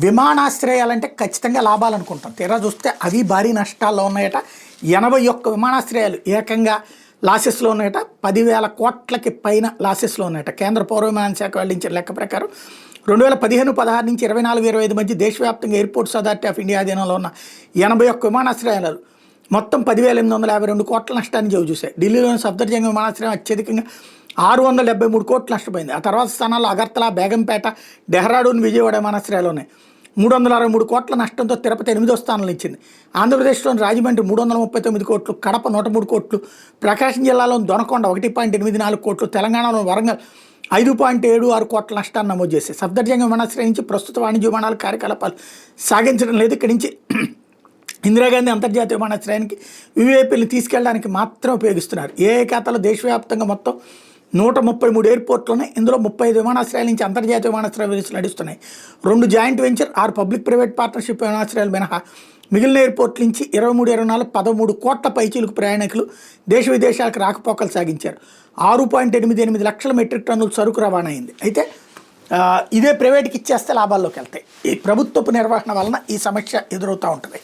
విమానాశ్రయాలంటే ఖచ్చితంగా లాభాలు అనుకుంటాం, తీరా చూస్తే అవి భారీ నష్టాల్లో ఉన్నాయట. 81 విమానాశ్రయాలు ఏకంగా లాసెస్లో ఉన్నాయట. 10,000 కోట్లకి పైన లాసెస్లో ఉన్నాయట. కేంద్ర పౌర విమానయాన శాఖ వెల్లడించిన లెక్క ప్రకారం 2015-16 నుంచి 24-25 మధ్య దేశవ్యాప్తంగా ఎయిర్పోర్ట్స్ అథారిటీ ఆఫ్ ఇండియా అధీనంలో ఉన్న 81 విమానాశ్రయాలు మొత్తం 10,852 కోట్ల నష్టాన్ని చూశాయి. ఢిల్లీలోని సఫ్దర్జంగ్ విమానాశ్రయం అత్యధికంగా 673 కోట్లు నష్టపోయింది. ఆ తర్వాత స్థానాల్లో అగర్తలా, బేగంపేట, డెహ్రాడూన్, విజయవాడ విమానాశ్రయాలు ఉన్నాయి. 363 కోట్ల నష్టంతో తిరుపతి 8వ స్థానంలో ఇచ్చింది. ఆంధ్రప్రదేశ్లోని రాజమండ్రి 339 కోట్లు, కడప 103 కోట్లు, ప్రకాశం జిల్లాలోని దొనకొండ 1.84 కోట్లు, తెలంగాణలోని వరంగల్ 5.76 కోట్ల నష్టాన్ని నమోదు చేశాయి. సఫ్దర్జంగ్ విమానాశ్రయం నుంచి ప్రస్తుత వాణిజ్య విమానాల కార్యకలాపాలు సాగించడం లేదు. ఇక్కడి నుంచి ఇందిరాగాంధీ అంతర్జాతీయ విమానాశ్రయానికి వివిఐపీలను తీసుకెళ్ళడానికి మాత్రం ఉపయోగిస్తున్నారు. ఏ ఖాతాలో దేశవ్యాప్తంగా మొత్తం 133 ఎయిర్పోర్ట్లు ఉన్నాయి. ఇందులో 35 విమానాశ్రయాల నుంచి అంతర్జాతీయ విమానాశ్రయ విలువలు నడుస్తున్నాయి. 2 joint venture, 6 public private partnership విమానాశ్రయాలు మినహా మిగిలిన ఎయిర్పోర్ట్ల నుంచి 23-24 13 కోట్ల పైచీలకు ప్రయాణికులు దేశ విదేశాలకు రాకపోకలు సాగించారు. 6.88 లక్షల మెట్రిక్ టన్నుల సరుకు రవాణా అయింది. అయితే ఇదే ప్రైవేట్కి ఇచ్చేస్తే లాభాల్లోకి వెళ్తాయి. ఈ ప్రభుత్వపు నిర్వహణ వలన ఈ సమస్య ఎదురవుతూ ఉంటుంది.